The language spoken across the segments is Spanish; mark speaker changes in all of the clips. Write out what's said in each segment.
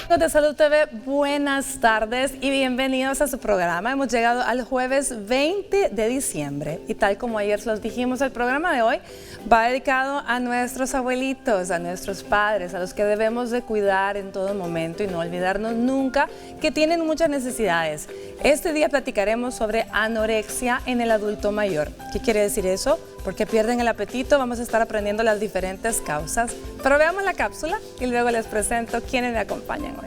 Speaker 1: Amigos de Salud TV, buenas tardes y bienvenidos a su programa. Hemos llegado al jueves 20 de diciembre y tal como ayer los dijimos, el programa de hoy va dedicado a nuestros abuelitos, a nuestros padres, a los que debemos de cuidar en todo momento y no olvidarnos nunca que tienen muchas necesidades. Este día platicaremos sobre anorexia en el adulto mayor. ¿Qué quiere decir eso? Porque pierden el apetito, vamos a estar aprendiendo las diferentes causas. Pero veamos la cápsula y luego les presento quiénes me acompañan hoy.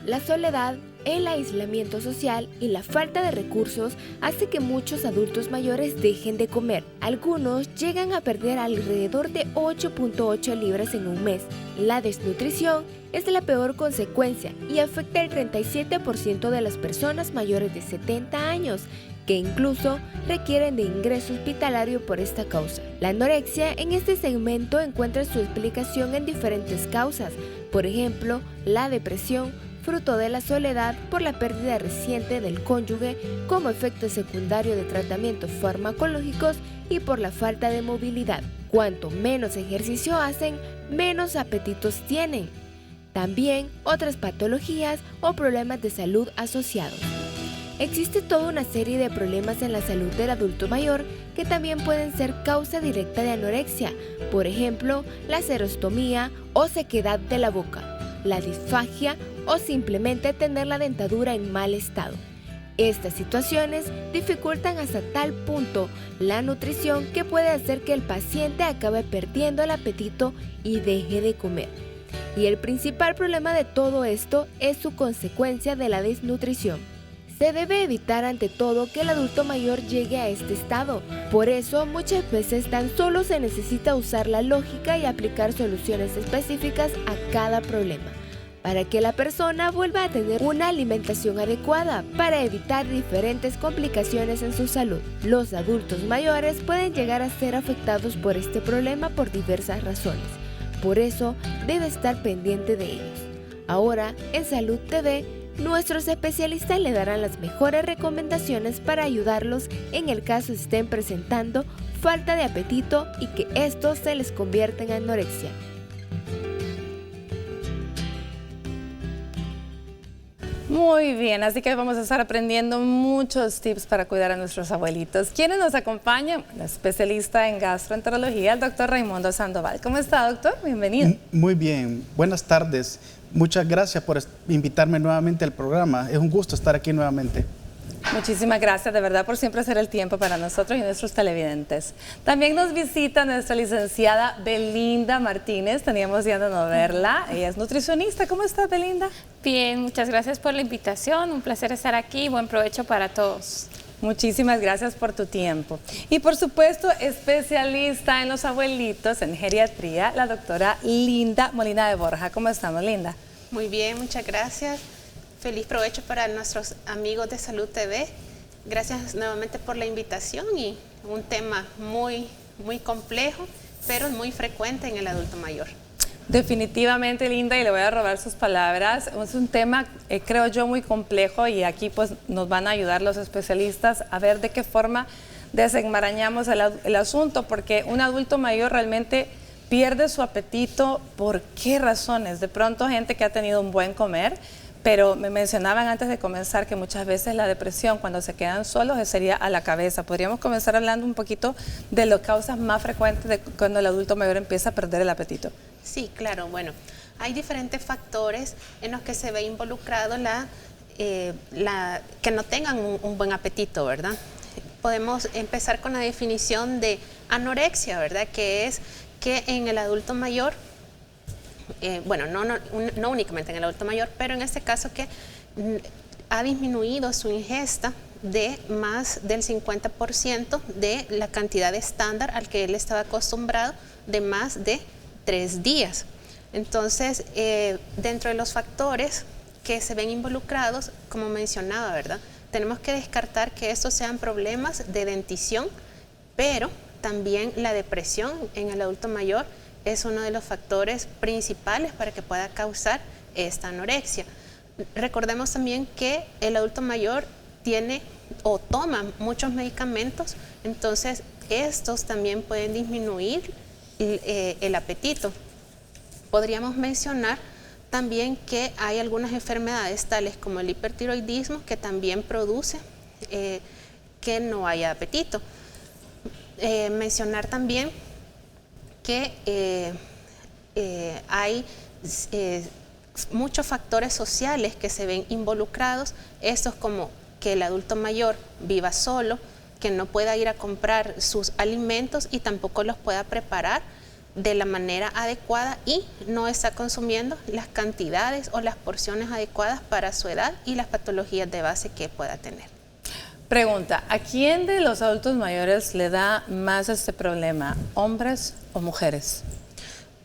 Speaker 2: La soledad, el aislamiento social y la falta de recursos hace que muchos adultos mayores dejen de comer. Algunos llegan a perder alrededor de 8.8 libras en un mes. La desnutrición es la peor consecuencia y afecta al 37% de las personas mayores de 70 años, que incluso requieren de ingreso hospitalario por esta causa. La anorexia en este segmento encuentra su explicación en diferentes causas, por ejemplo, la depresión, fruto de la soledad por la pérdida reciente del cónyuge como efecto secundario de tratamientos farmacológicos y por la falta de movilidad. Cuanto menos ejercicio hacen, menos apetitos tienen. También otras patologías o problemas de salud asociados. Existe toda una serie de problemas en la salud del adulto mayor que también pueden ser causa directa de anorexia, por ejemplo, la xerostomía o sequedad de la boca, la disfagia o simplemente tener la dentadura en mal estado. Estas situaciones dificultan hasta tal punto la nutrición que puede hacer que el paciente acabe perdiendo el apetito y deje de comer. Y el principal problema de todo esto es su consecuencia de la desnutrición. Se debe evitar ante todo que el adulto mayor llegue a este estado. Por eso muchas veces tan solo se necesita usar la lógica y aplicar soluciones específicas a cada problema, para que la persona vuelva a tener una alimentación adecuada para evitar diferentes complicaciones en su salud. Los adultos mayores pueden llegar a ser afectados por este problema por diversas razones. Por eso debe estar pendiente de ellos. Ahora, en Salud TV, nuestros especialistas le darán las mejores recomendaciones para ayudarlos en el caso estén presentando falta de apetito y que esto se les convierta en anorexia.
Speaker 1: Muy bien, así que vamos a estar aprendiendo muchos tips para cuidar a nuestros abuelitos. ¿Quiénes nos acompañan? La especialista en gastroenterología, el doctor Raimundo Sandoval. ¿Cómo está, doctor? Bienvenido.
Speaker 3: Muy bien, buenas tardes. Muchas gracias por invitarme nuevamente al programa. Es un gusto estar aquí nuevamente.
Speaker 1: Muchísimas gracias, de verdad, por siempre hacer el tiempo para nosotros y nuestros televidentes. También nos visita nuestra licenciada Belinda Martínez. Teníamos ya de no verla. Ella es nutricionista. ¿Cómo está, Belinda?
Speaker 4: Bien, muchas gracias por la invitación. Un placer estar aquí. Buen provecho para todos.
Speaker 1: Muchísimas gracias por tu tiempo. Y por supuesto, especialista en los abuelitos, en geriatría, la doctora Linda Molina de Borja. ¿Cómo estamos, Linda?
Speaker 5: Muy bien, muchas gracias. Feliz provecho para nuestros amigos de Salud TV. Gracias nuevamente por la invitación y un tema muy complejo, pero muy frecuente en el adulto mayor.
Speaker 1: Definitivamente, Linda, y le voy a robar sus palabras. Es un tema, creo yo, muy complejo y aquí pues nos van a ayudar los especialistas a ver de qué forma desenmarañamos el asunto, porque un adulto mayor realmente pierde su apetito. ¿Por qué razones? De pronto gente que ha tenido un buen comer, pero me mencionaban antes de comenzar que muchas veces la depresión, cuando se quedan solos, sería a la cabeza. Podríamos comenzar hablando un poquito de las causas más frecuentes de cuando el adulto mayor empieza a perder el apetito.
Speaker 5: Sí, claro. Bueno, hay diferentes factores en los que se ve involucrado que no tengan un buen apetito, ¿verdad? Podemos empezar con la definición de anorexia, ¿verdad? Que es que en el adulto mayor, bueno, no únicamente en el adulto mayor, pero en este caso que ha disminuido su ingesta de más del 50% de la cantidad estándar al que él estaba acostumbrado de más de 3 días. Entonces, dentro de los factores que se ven involucrados, como mencionaba, ¿verdad? Tenemos que descartar que estos sean problemas de dentición, pero también la depresión en el adulto mayor es uno de los factores principales para que pueda causar esta anorexia. Recordemos también que el adulto mayor tiene o toma muchos medicamentos, entonces estos también pueden disminuir el apetito. Podríamos mencionar también que hay algunas enfermedades tales como el hipertiroidismo que también produce que no haya apetito. Mencionar también que hay muchos factores sociales que se ven involucrados, estos como que el adulto mayor viva solo, que no pueda ir a comprar sus alimentos y tampoco los pueda preparar de la manera adecuada y no está consumiendo las cantidades o las porciones adecuadas para su edad y las patologías de base que pueda tener.
Speaker 1: Pregunta, ¿a quién de los adultos mayores le da más este problema, hombres o mujeres?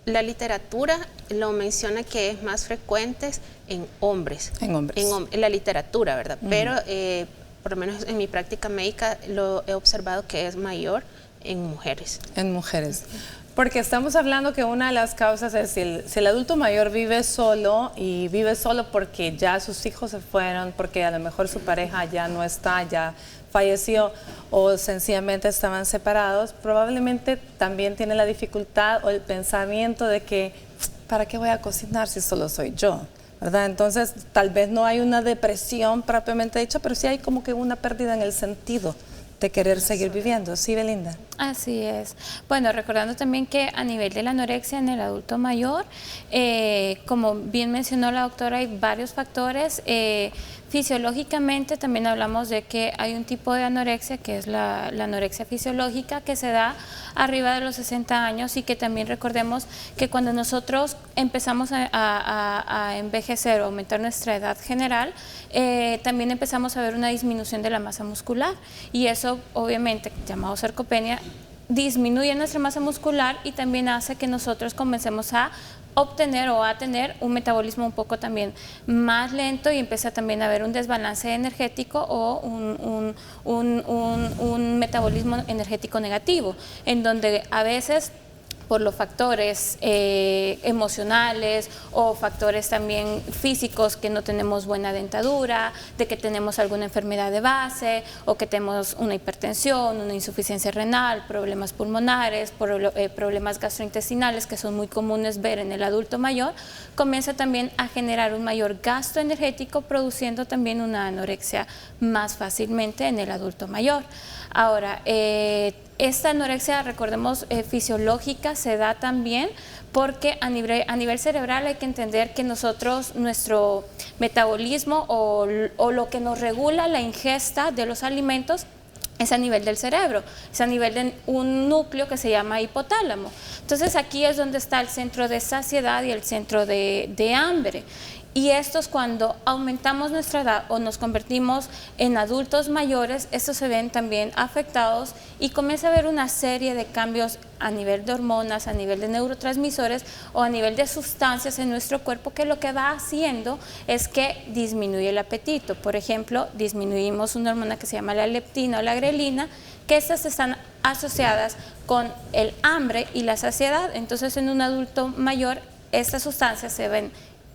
Speaker 5: La literatura lo menciona que es más frecuente en hombres.
Speaker 1: En hombres.
Speaker 5: En la literatura, ¿verdad? Pero por lo menos en mi práctica médica lo he observado que es mayor en mujeres.
Speaker 1: En mujeres. Porque estamos hablando que una de las causas es si el adulto mayor vive solo y vive solo porque ya sus hijos se fueron, porque a lo mejor su pareja ya no está, ya falleció o sencillamente estaban separados, probablemente también tiene la dificultad o el pensamiento de que ¿para qué voy a cocinar si solo soy yo? ¿Verdad? Entonces tal vez no hay una depresión propiamente dicha, pero sí hay como que una pérdida en el sentido de querer seguir viviendo. ¿Sí, Belinda?
Speaker 4: Así es. Bueno, recordando también que a nivel de la anorexia en el adulto mayor, como bien mencionó la doctora, hay varios factores. Fisiológicamente también hablamos de que hay un tipo de anorexia que es la anorexia fisiológica que se da arriba de los 60 años y que también recordemos que cuando nosotros empezamos a envejecer o aumentar nuestra edad general, también empezamos a ver una disminución de la masa muscular y eso obviamente llamado sarcopenia disminuye nuestra masa muscular y también hace que nosotros comencemos a obtener o a tener un metabolismo un poco también más lento y empieza también a haber un desbalance energético o un metabolismo energético negativo, en donde a veces por los factores emocionales o factores también físicos, que no tenemos buena dentadura, de que tenemos alguna enfermedad de base o que tenemos una hipertensión, una insuficiencia renal, problemas pulmonares, problemas gastrointestinales que son muy comunes ver en el adulto mayor, comienza también a generar un mayor gasto energético, produciendo también una anorexia más fácilmente en el adulto mayor. Ahora, esta anorexia, recordemos, fisiológica se da también porque a nivel cerebral hay que entender que nosotros, nuestro metabolismo o lo que nos regula la ingesta de los alimentos es a nivel del cerebro, es a nivel de un núcleo que se llama hipotálamo. Entonces aquí es donde está el centro de saciedad y el centro de hambre. Y estos, cuando aumentamos nuestra edad o nos convertimos en adultos mayores, estos se ven también afectados y comienza a haber una serie de cambios a nivel de hormonas, a nivel de neurotransmisores o a nivel de sustancias en nuestro cuerpo, que lo que va haciendo es que disminuye el apetito. Por ejemplo, disminuimos una hormona que se llama la leptina o la grelina, que estas están asociadas con el hambre y la saciedad. Entonces, en un adulto mayor, estas sustancias se ven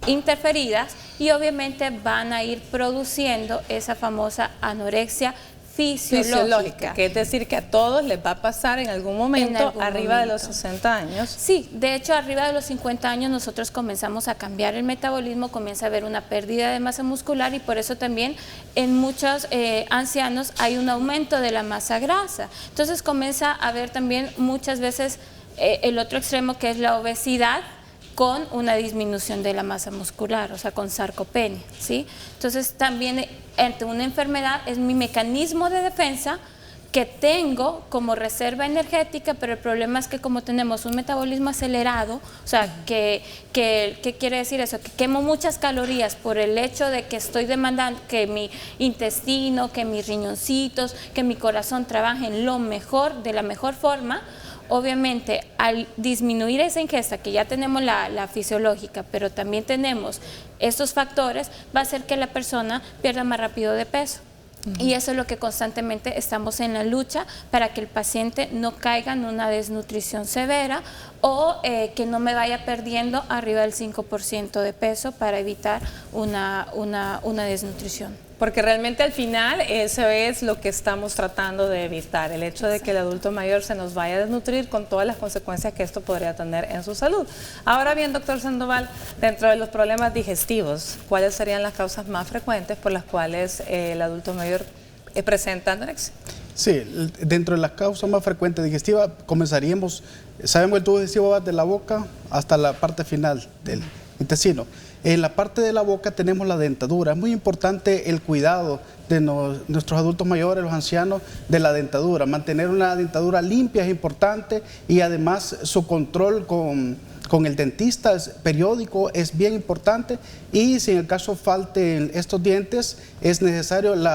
Speaker 4: interferidas y obviamente van a ir produciendo esa famosa anorexia fisiológica.
Speaker 1: Que es decir, que a todos les va a pasar en algún momento arriba de los 60 años.
Speaker 4: Sí, de hecho arriba de los 50 años nosotros comenzamos a cambiar el metabolismo, comienza a haber una pérdida de masa muscular y por eso también en muchos ancianos hay un aumento de la masa grasa. Entonces comienza a haber también muchas veces el otro extremo, que es la obesidad, con una disminución de la masa muscular, o sea, con sarcopenia, ¿sí? Entonces, también ante una enfermedad es mi mecanismo de defensa que tengo como reserva energética, pero el problema es que como tenemos un metabolismo acelerado, o sea, ¿qué quiere decir eso? Que quemo muchas calorías por el hecho de que estoy demandando que mi intestino, que mis riñoncitos, que mi corazón trabajen lo mejor, de la mejor forma. Obviamente, al disminuir esa ingesta, que ya tenemos la fisiológica, pero también tenemos estos factores, va a hacer que la persona pierda más rápido de peso. Y eso es lo que constantemente estamos en la lucha para que el paciente no caiga en una desnutrición severa o que no me vaya perdiendo arriba del 5% de peso para evitar una desnutrición.
Speaker 1: Porque realmente al final eso es lo que estamos tratando de evitar, el hecho de que el adulto mayor se nos vaya a desnutrir con todas las consecuencias que esto podría tener en su salud. Ahora bien, doctor Sandoval, dentro de los problemas digestivos, ¿cuáles serían las causas más frecuentes por las cuales el adulto mayor presenta anorexia?
Speaker 3: Sí, dentro de las causas más frecuentes digestivas comenzaríamos, sabemos el tubo digestivo va de la boca hasta la parte final del intestino. En la parte de la boca tenemos la dentadura. Es muy importante el cuidado de nuestros adultos mayores, los ancianos, de la dentadura. Mantener una dentadura limpia es importante y además su control con el dentista periódico es bien importante, y si en el caso falten estos dientes es necesario el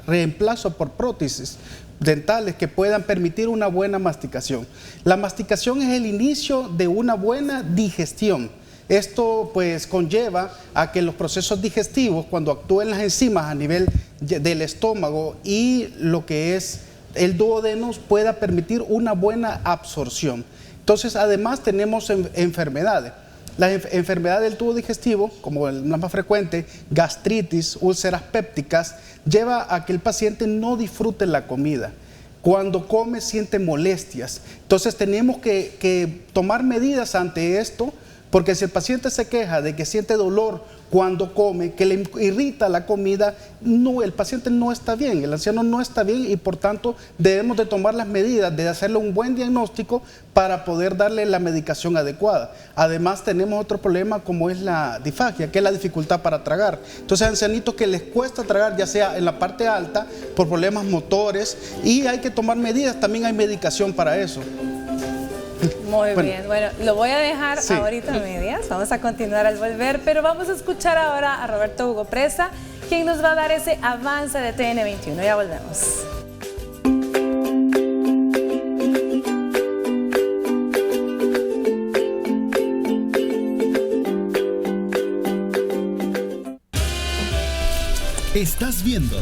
Speaker 3: reemplazo por prótesis dentales que puedan permitir una buena masticación. La masticación es el inicio de una buena digestión. Esto pues conlleva a que los procesos digestivos, cuando actúen las enzimas a nivel del estómago y lo que es el duodeno, pueda permitir una buena absorción. Entonces, además tenemos enfermedades. Las enfermedades del tubo digestivo, como la más frecuente, gastritis, úlceras pépticas, lleva a que el paciente no disfrute la comida. Cuando come siente molestias. Entonces tenemos que tomar medidas ante esto, porque si el paciente se queja de que siente dolor cuando come, que le irrita la comida, no, el paciente no está bien, el anciano no está bien, y por tanto debemos de tomar las medidas de hacerle un buen diagnóstico para poder darle la medicación adecuada. Además tenemos otro problema como es la disfagia, que es la dificultad para tragar. Entonces ancianitos que les cuesta tragar, ya sea en la parte alta, por problemas motores, y hay que tomar medidas, también hay medicación para eso.
Speaker 1: Muy bien, bueno, lo voy a dejar ahorita a medias, vamos a continuar al volver, pero vamos a escuchar ahora a Roberto Hugo Presa, quien nos va a dar ese avance de TN21. Ya volvemos.
Speaker 6: Estás viendo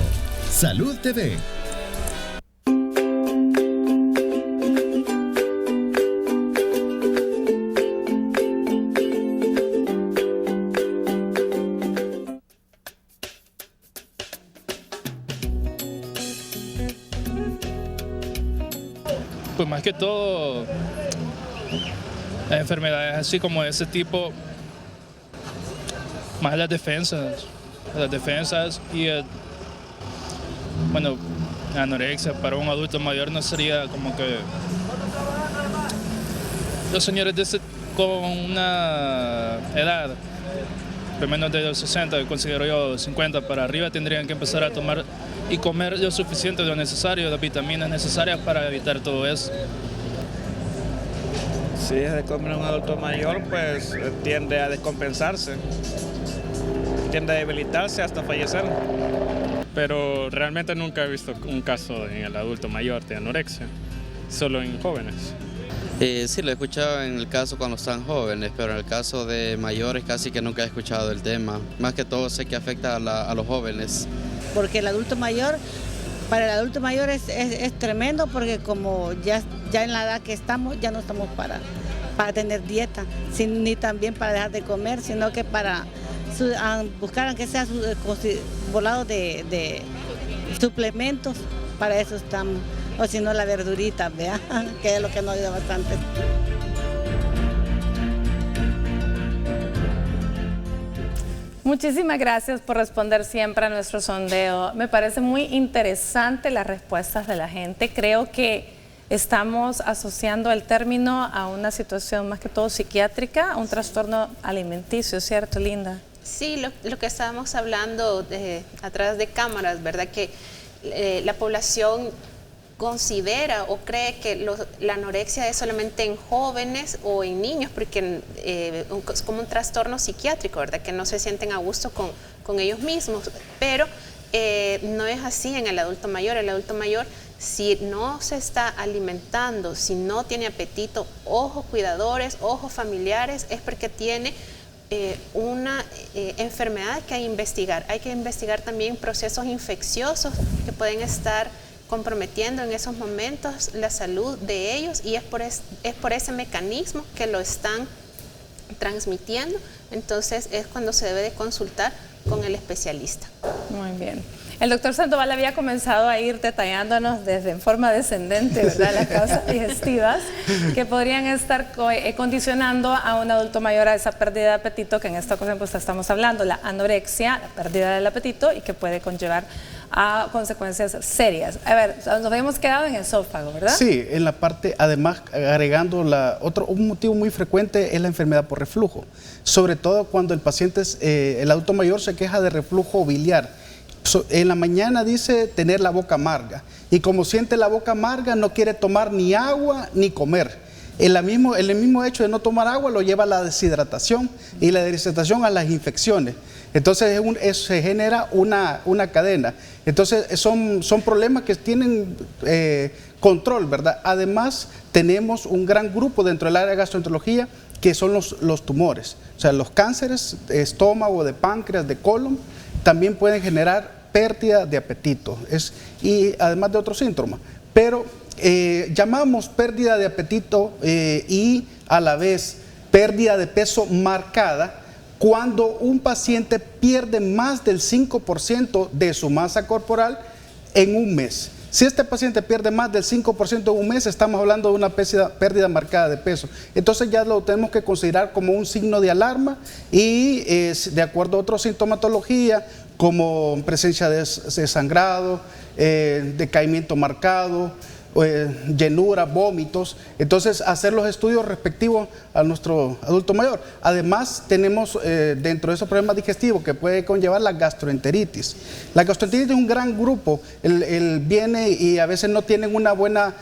Speaker 6: Salud TV.
Speaker 7: Pues más que todo, las enfermedades así como de ese tipo, más las defensas y bueno, la anorexia para un adulto mayor no sería como que los señores con una edad por menos de los 60, considero yo 50 para arriba, tendrían que empezar a tomar y comer lo suficiente, lo necesario, las vitaminas necesarias para evitar todo eso.
Speaker 8: Si es de comer un adulto mayor, pues tiende a descompensarse, tiende a debilitarse hasta fallecer.
Speaker 9: Pero realmente nunca he visto un caso en el adulto mayor de anorexia, solo en jóvenes.
Speaker 10: Sí, lo he escuchado en el caso cuando están jóvenes, pero en el caso de mayores casi que nunca he escuchado el tema. Más que todo sé que afecta a los jóvenes.
Speaker 11: Porque el adulto mayor, para el adulto mayor es tremendo, porque como ya en la edad que estamos, ya no estamos para tener dieta, ni también para dejar de comer, sino que para buscar aunque sea volado de suplementos, para eso estamos. O si no, la verdurita, ¿vea? Que es lo que nos ayuda bastante.
Speaker 1: Muchísimas gracias por responder siempre a nuestro sondeo. Me parece muy interesante las respuestas de la gente. Creo que estamos asociando el término a una situación más que todo psiquiátrica, a un trastorno alimenticio, ¿cierto, Linda?
Speaker 5: Sí, lo que estábamos hablando atrás de cámaras, ¿verdad? Que la población considera o cree que la anorexia es solamente en jóvenes o en niños, porque es como un trastorno psiquiátrico, ¿verdad? Que no se sienten a gusto con ellos mismos, pero no es así en el adulto mayor. El adulto mayor, si no se está alimentando, si no tiene apetito, ojos cuidadores, ojos familiares, es porque tiene una enfermedad que hay que investigar. Hay que investigar también procesos infecciosos que pueden estar comprometiendo en esos momentos la salud de ellos, y es por ese mecanismo que lo están transmitiendo. Entonces es cuando se debe de consultar con el especialista.
Speaker 1: Muy bien. El doctor Sandoval había comenzado a ir detallándonos desde en forma descendente, ¿verdad?, las causas digestivas que podrían estar condicionando a un adulto mayor a esa pérdida de apetito, que en esta ocasión pues estamos hablando, la anorexia, la pérdida del apetito, y que puede conllevar a consecuencias serias. A ver, nos habíamos quedado en el esófago, ¿verdad?
Speaker 3: Sí, en la parte, además, agregando un motivo muy frecuente es la enfermedad por reflujo, sobre todo cuando el paciente, el adulto mayor se queja de reflujo biliar. En la mañana dice tener la boca amarga, y como siente la boca amarga no quiere tomar ni agua ni comer. El mismo hecho de no tomar agua lo lleva a la deshidratación, y la deshidratación a las infecciones. Entonces se genera una cadena. Entonces son problemas que tienen control, ¿verdad? Además tenemos un gran grupo dentro del área de gastroenterología que son los tumores. O sea, los cánceres de estómago, de páncreas, de colon, también pueden generar pérdida de apetito, y además de otros síntomas. Pero llamamos pérdida de apetito y a la vez pérdida de peso marcada cuando un paciente pierde más del 5% de su masa corporal en un mes. Si este paciente pierde más del 5% en un mes, estamos hablando de una pérdida marcada de peso. Entonces ya lo tenemos que considerar como un signo de alarma, y de acuerdo a otra sintomatología, como presencia de sangrado, decaimiento marcado, llenura, vómitos. Entonces hacer los estudios respectivos a nuestro adulto mayor. Además tenemos dentro de esos problemas digestivos que puede conllevar la gastroenteritis. La gastroenteritis es un gran grupo. Él viene y a veces no tienen una buena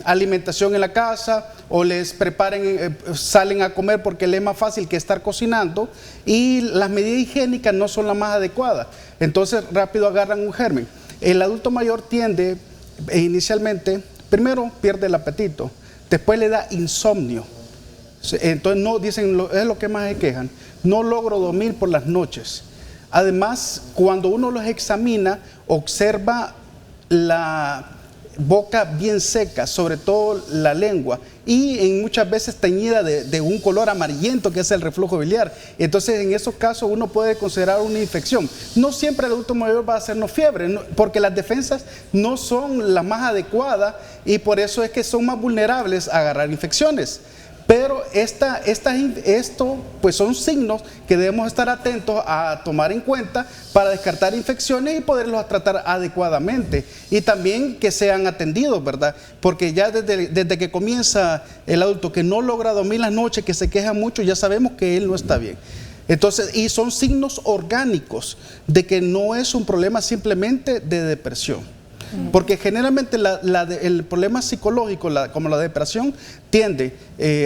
Speaker 3: alimentación en la casa, o les preparen, salen a comer porque les es más fácil que estar cocinando, y las medidas higiénicas no son las más adecuadas. Entonces rápido agarran un germen. El adulto mayor tiende inicialmente, primero pierde el apetito, después le da insomnio. Entonces no dicen, es lo que más se quejan, no logro dormir por las noches. Además, cuando uno los examina, observa la boca bien seca, sobre todo la lengua, y muchas veces teñida de un color amarillento, que es el reflujo biliar. Entonces en esos casos uno puede considerar una infección. No siempre el adulto mayor va a hacernos fiebre, porque las defensas no son las más adecuadas, y por eso es que son más vulnerables a agarrar infecciones. Pero esto pues son signos que debemos estar atentos a tomar en cuenta para descartar infecciones y poderlos tratar adecuadamente, y también que sean atendidos, ¿verdad? Porque ya desde que comienza el adulto que no logra dormir las noches, que se queja mucho, ya sabemos que él no está bien. Entonces, y son signos orgánicos de que no es un problema simplemente de depresión. Porque generalmente el problema psicológico, como la depresión, tiende,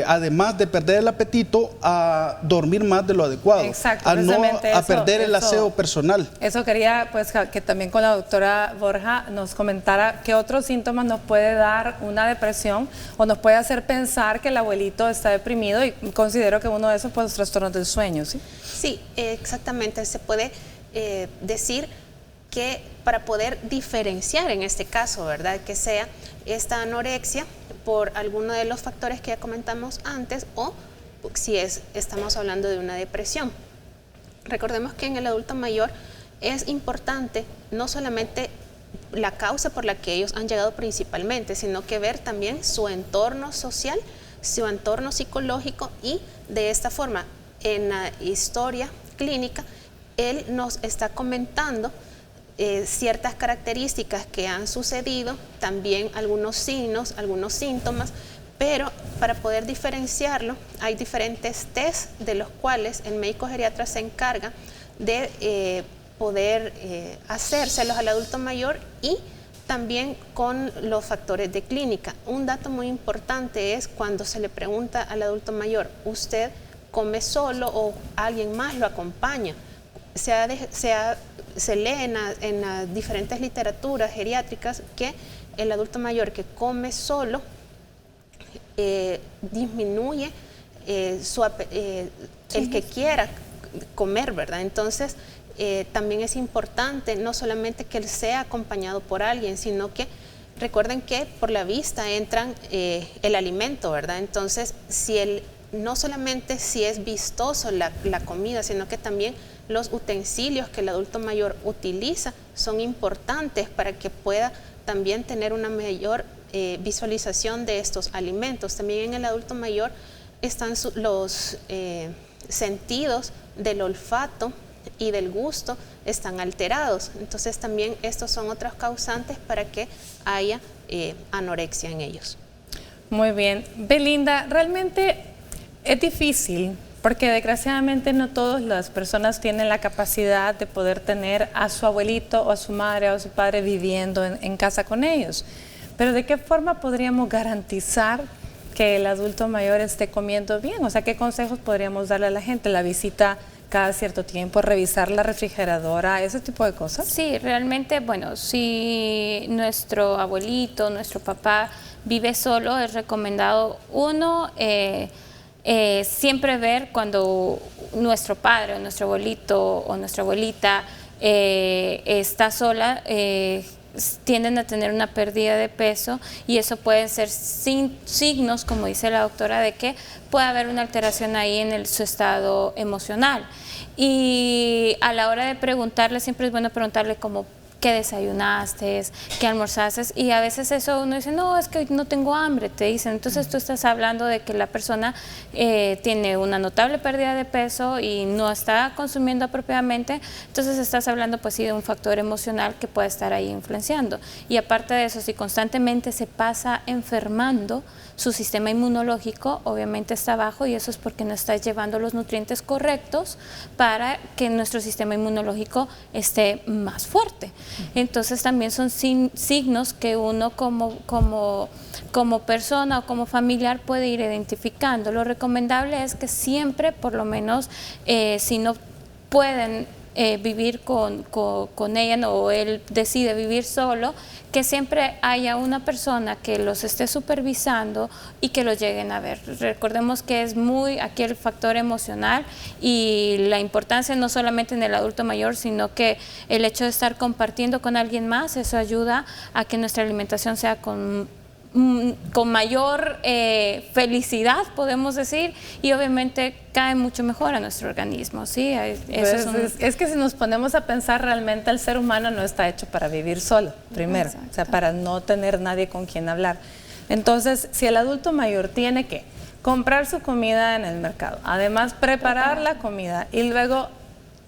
Speaker 3: además de perder el apetito, a dormir más de lo adecuado.
Speaker 1: Exacto,
Speaker 3: a perder el aseo personal.
Speaker 1: Eso quería pues que también con la doctora Borja nos comentara qué otros síntomas nos puede dar una depresión, o nos puede hacer pensar que el abuelito está deprimido, y considero que uno de esos pues trastornos del sueño, ¿sí?
Speaker 5: Sí, exactamente. Se puede decir que para poder diferenciar en este caso, ¿verdad?, que sea esta anorexia por alguno de los factores que ya comentamos antes, o si estamos hablando de una depresión. Recordemos que en el adulto mayor es importante no solamente la causa por la que ellos han llegado principalmente, sino que ver también su entorno social, su entorno psicológico, y de esta forma en la historia clínica él nos está comentando ciertas características que han sucedido, también algunos signos, algunos síntomas, pero para poder diferenciarlo hay diferentes test de los cuales el médico geriatra se encarga de poder hacérselos al adulto mayor, y también con los factores de clínica. Un dato muy importante es cuando se le pregunta al adulto mayor, ¿usted come solo o alguien más lo acompaña? Se lee en las diferentes literaturas geriátricas que el adulto mayor que come solo disminuye el que quiera comer, ¿verdad? Entonces también es importante no solamente que él sea acompañado por alguien, sino que recuerden que por la vista entran el alimento, ¿verdad? Entonces no solamente si es vistoso la comida, sino que también los utensilios que el adulto mayor utiliza son importantes para que pueda también tener una mayor visualización de estos alimentos. También en el adulto mayor están los sentidos del olfato y del gusto están alterados. Entonces también estos son otros causantes para que haya anorexia en ellos.
Speaker 1: Muy bien. Belinda, realmente es difícil porque desgraciadamente no todas las personas tienen la capacidad de poder tener a su abuelito o a su madre o a su padre viviendo en casa con ellos. Pero ¿de qué forma podríamos garantizar que el adulto mayor esté comiendo bien? O sea, ¿qué consejos podríamos darle a la gente? La visita cada cierto tiempo, revisar la refrigeradora, ese tipo de cosas.
Speaker 4: Sí, realmente, bueno, si nuestro abuelito, nuestro papá vive solo, es recomendado siempre ver cuando nuestro padre o nuestro abuelito o nuestra abuelita está sola, tienden a tener una pérdida de peso y eso pueden ser signos, como dice la doctora, de que puede haber una alteración ahí en su estado emocional. Y a la hora de preguntarle, siempre es bueno preguntarle como qué desayunaste, qué almorzaste, y a veces eso uno dice, no, es que hoy no tengo hambre, te dicen. Entonces tú estás hablando de que la persona tiene una notable pérdida de peso y no está consumiendo apropiadamente, entonces estás hablando pues sí de un factor emocional que puede estar ahí influenciando. Y aparte de eso, si constantemente se pasa enfermando, su sistema inmunológico obviamente está bajo y eso es porque no está llevando los nutrientes correctos para que nuestro sistema inmunológico esté más fuerte. Entonces también son signos que uno como persona o como familiar puede ir identificando. Lo recomendable es que siempre, por lo menos, si no pueden vivir con ella o él decide vivir solo, que siempre haya una persona que los esté supervisando y que los lleguen a ver. Recordemos que es aquí el factor emocional y la importancia no solamente en el adulto mayor, sino que el hecho de estar compartiendo con alguien más, eso ayuda a que nuestra alimentación sea con mayor felicidad, podemos decir, y obviamente cae mucho mejor a nuestro organismo, ¿sí?
Speaker 1: Es que si nos ponemos a pensar, realmente el ser humano no está hecho para vivir solo, primero, exacto. O sea, para no tener nadie con quien hablar. Entonces, si el adulto mayor tiene que comprar su comida en el mercado, además preparar la comida y luego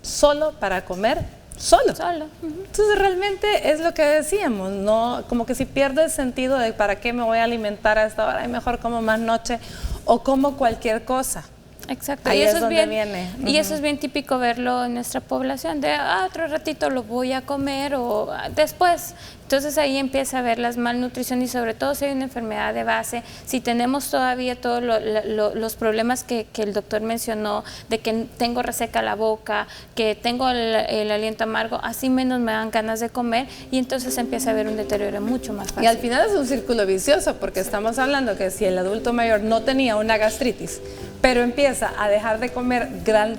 Speaker 1: solo para comer, solo. Entonces realmente es lo que decíamos, ¿no? Como que si pierde el sentido de para qué me voy a alimentar a esta hora y mejor como más noche o como cualquier cosa.
Speaker 4: Exacto.
Speaker 1: Ahí es donde viene.
Speaker 4: Y eso es bien típico verlo en nuestra población, de otro ratito lo voy a comer o después. Entonces ahí empieza a ver las malnutrición y sobre todo si hay una enfermedad de base, si tenemos todavía todos los problemas que el doctor mencionó, de que tengo reseca la boca, que tengo el aliento amargo, así menos me dan ganas de comer y entonces empieza a haber un deterioro mucho más fácil.
Speaker 1: Y al final es un círculo vicioso porque estamos hablando que si el adulto mayor no tenía una gastritis, pero empieza a dejar de comer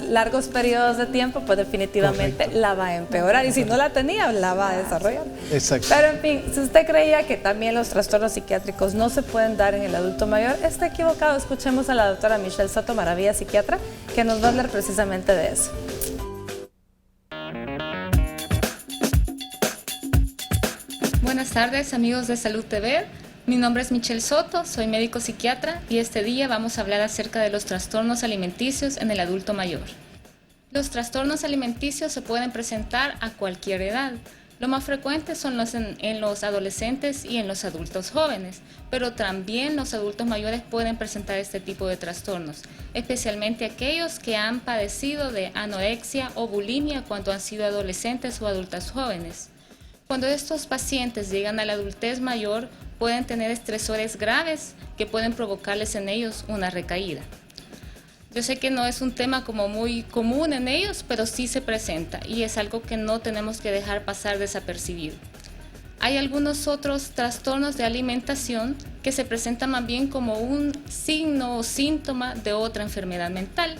Speaker 1: largos periodos de tiempo, pues definitivamente la va a empeorar. Y si no la tenía, la va a desarrollar.
Speaker 3: Exacto.
Speaker 1: Pero en fin, si usted creía que también los trastornos psiquiátricos no se pueden dar en el adulto mayor, está equivocado. Escuchemos a la doctora Michelle Soto Maravilla, psiquiatra, que nos va a hablar precisamente de eso.
Speaker 12: Buenas tardes, amigos de Salud TV. Mi nombre es Michelle Soto, soy médico psiquiatra y este día vamos a hablar acerca de los trastornos alimenticios en el adulto mayor. Los trastornos alimenticios se pueden presentar a cualquier edad. Lo más frecuente son en los adolescentes y en los adultos jóvenes, pero también los adultos mayores pueden presentar este tipo de trastornos, especialmente aquellos que han padecido de anorexia o bulimia cuando han sido adolescentes o adultos jóvenes. Cuando estos pacientes llegan a la adultez mayor, pueden tener estresores graves que pueden provocarles en ellos una recaída. Yo sé que no es un tema como muy común en ellos, pero sí se presenta y es algo que no tenemos que dejar pasar desapercibido. Hay algunos otros trastornos de alimentación que se presentan más bien como un signo o síntoma de otra enfermedad mental,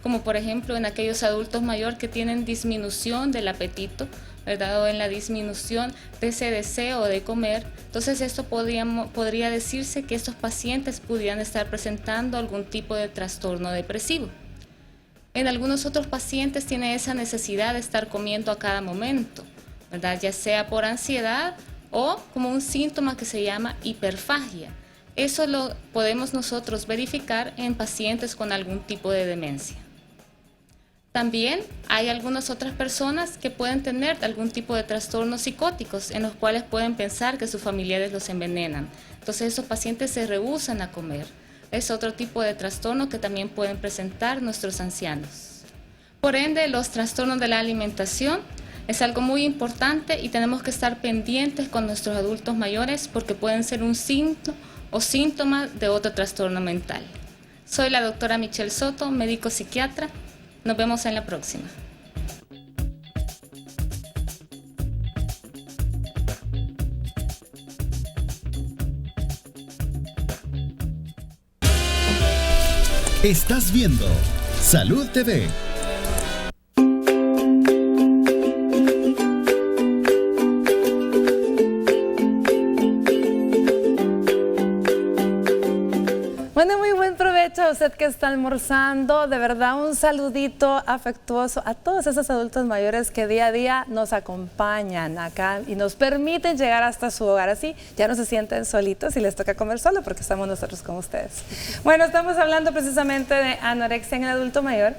Speaker 12: como por ejemplo en aquellos adultos mayores que tienen disminución del apetito, ¿verdad? O en la disminución de ese deseo de comer. Entonces esto podría decirse que estos pacientes pudieran estar presentando algún tipo de trastorno depresivo. En algunos otros pacientes tienen esa necesidad de estar comiendo a cada momento, ¿verdad? Ya sea por ansiedad o como un síntoma que se llama hiperfagia. Eso lo podemos nosotros verificar en pacientes con algún tipo de demencia. También hay algunas otras personas que pueden tener algún tipo de trastornos psicóticos en los cuales pueden pensar que sus familiares los envenenan. Entonces esos pacientes se rehúsan a comer. Es otro tipo de trastorno que también pueden presentar nuestros ancianos. Por ende, los trastornos de la alimentación es algo muy importante y tenemos que estar pendientes con nuestros adultos mayores porque pueden ser un síntoma o síntoma de otro trastorno mental. Soy la doctora Michelle Soto, médico psiquiatra. Nos vemos en la próxima.
Speaker 6: Estás viendo Salud TV.
Speaker 1: Bueno, muy buen provecho a usted que está almorzando. De verdad, un saludito afectuoso a todos esos adultos mayores que día a día nos acompañan acá y nos permiten llegar hasta su hogar. Así ya no se sienten solitos y les toca comer solo porque estamos nosotros con ustedes. Bueno, estamos hablando precisamente de anorexia en el adulto mayor.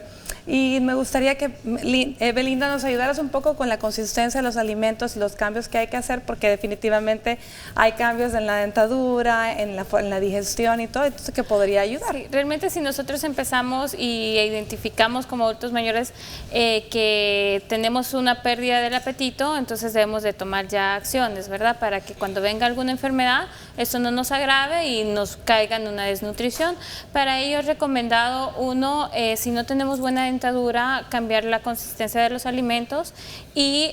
Speaker 1: Y me gustaría que Belinda nos ayudaras un poco con la consistencia de los alimentos y los cambios que hay que hacer, porque definitivamente hay cambios en la dentadura, en la digestión y todo, entonces que podría ayudar.
Speaker 4: Sí, realmente si nosotros empezamos y identificamos como adultos mayores que tenemos una pérdida del apetito, entonces debemos de tomar ya acciones, ¿verdad? Para que cuando venga alguna enfermedad, esto no nos agrave y nos caiga en una desnutrición. Para ello es recomendado si no tenemos buena dentadura, cambiar la consistencia de los alimentos y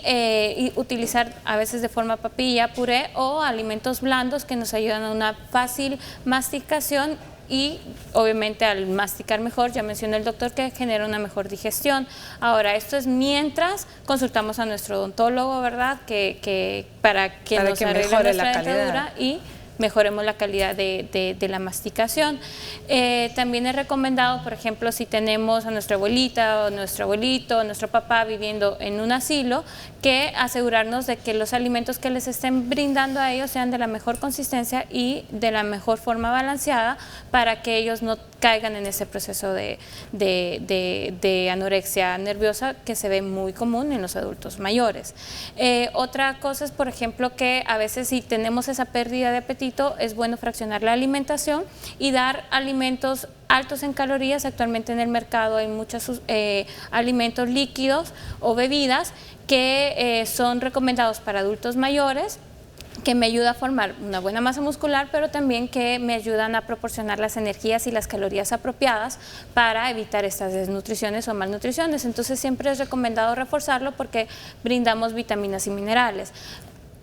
Speaker 4: utilizar a veces de forma papilla, puré o alimentos blandos que nos ayudan a una fácil masticación y obviamente al masticar mejor, ya mencionó el doctor que genera una mejor digestión. Ahora, esto es mientras consultamos a nuestro odontólogo, ¿verdad? Para que nos arregle nuestra dentadura y mejoremos la calidad de la masticación. También es recomendado, por ejemplo, si tenemos a nuestra abuelita o nuestro abuelito o nuestro papá viviendo en un asilo, que asegurarnos de que los alimentos que les estén brindando a ellos sean de la mejor consistencia y de la mejor forma balanceada para que ellos no caigan en ese proceso de anorexia nerviosa que se ve muy común en los adultos mayores. Otra cosa es, por ejemplo, que a veces si tenemos esa pérdida de apetito, es bueno fraccionar la alimentación y dar alimentos altos en calorías. Actualmente en el mercado hay muchos alimentos líquidos o bebidas que son recomendados para adultos mayores, que me ayuda a formar una buena masa muscular, pero también que me ayudan a proporcionar las energías y las calorías apropiadas para evitar estas desnutriciones o malnutriciones. Entonces siempre es recomendado reforzarlo porque brindamos vitaminas y minerales.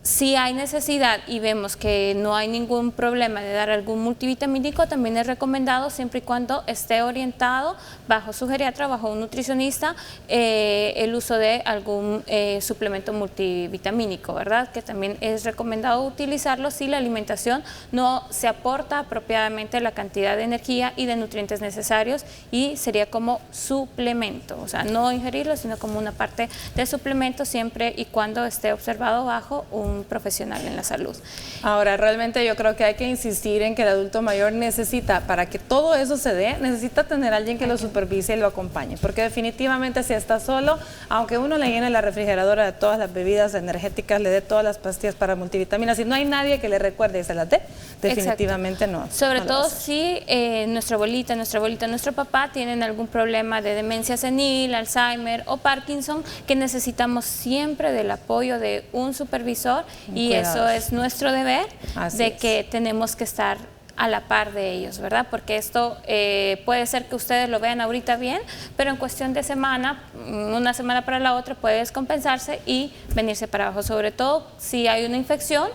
Speaker 4: Si hay necesidad y vemos que no hay ningún problema de dar algún multivitamínico, también es recomendado siempre y cuando esté orientado bajo su geriatra, bajo un nutricionista, el uso de algún suplemento multivitamínico, ¿verdad? Que también es recomendado utilizarlo si la alimentación no se aporta apropiadamente la cantidad de energía y de nutrientes necesarios y sería como suplemento, o sea, no ingerirlo, sino como una parte de suplemento siempre y cuando esté observado bajo un profesional en la salud.
Speaker 1: Ahora, realmente yo creo que hay que insistir en que el adulto mayor necesita, para que todo eso se dé, necesita tener a alguien que lo supervise y lo acompañe, porque definitivamente si está solo, aunque uno le llene la refrigeradora de todas las bebidas energéticas, le dé todas las pastillas para multivitaminas, si no hay nadie que le recuerde y se las dé, definitivamente no.
Speaker 4: Sobre todo si nuestra abuelita, nuestro papá tienen algún problema de demencia senil, Alzheimer o Parkinson, que necesitamos siempre del apoyo de un supervisor y eso es nuestro deber, que tenemos que estar a la par de ellos, ¿verdad? Porque esto puede ser que ustedes lo vean ahorita bien, pero en cuestión de semana, una semana para la otra puede descompensarse y venirse para abajo, sobre todo si hay una infección,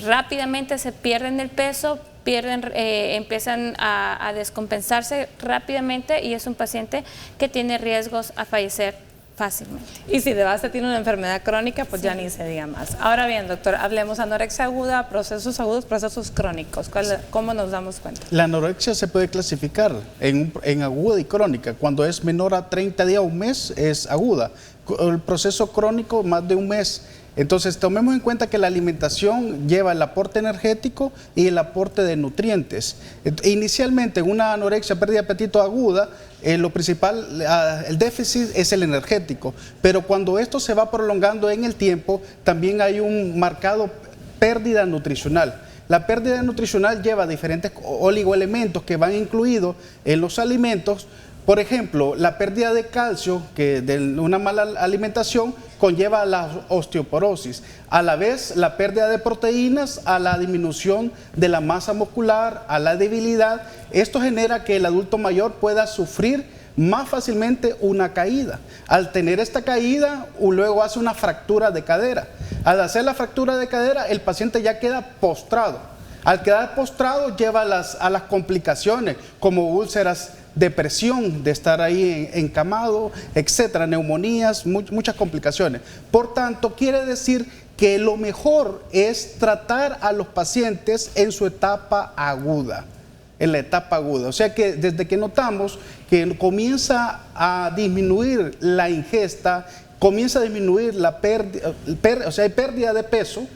Speaker 4: rápidamente se pierden el peso, empiezan a descompensarse rápidamente y es un paciente que tiene riesgos a fallecer fácilmente.
Speaker 1: Y si de base tiene una enfermedad crónica, pues ya ni se diga más. Ahora bien, doctor, hablemos anorexia aguda, procesos agudos, procesos crónicos. ¿Cómo nos damos cuenta?
Speaker 3: La anorexia se puede clasificar en aguda y crónica. Cuando es menor a 30 días o un mes es aguda. El proceso crónico más de un mes. Entonces tomemos en cuenta que la alimentación lleva el aporte energético y el aporte de nutrientes. Inicialmente en una anorexia, pérdida de apetito aguda, lo principal, el déficit es el energético, pero cuando esto se va prolongando en el tiempo, también hay un marcado pérdida nutricional. La pérdida nutricional lleva diferentes oligoelementos que van incluidos en los alimentos. Por ejemplo, la pérdida de calcio, que de una mala alimentación conlleva la osteoporosis. A la vez, la pérdida de proteínas, a la disminución de la masa muscular, a la debilidad. Esto genera que el adulto mayor pueda sufrir más fácilmente una caída. Al tener esta caída, luego hace una fractura de cadera. Al hacer la fractura de cadera, el paciente ya queda postrado. Al quedar postrado, lleva a las complicaciones como úlceras, depresión de estar ahí encamado, etcétera, neumonías, muchas complicaciones. Por tanto, quiere decir que lo mejor es tratar a los pacientes en su etapa aguda, en la etapa aguda. O sea que desde que notamos que comienza a disminuir la ingesta, comienza a disminuir la pérdida, hay pérdida de peso.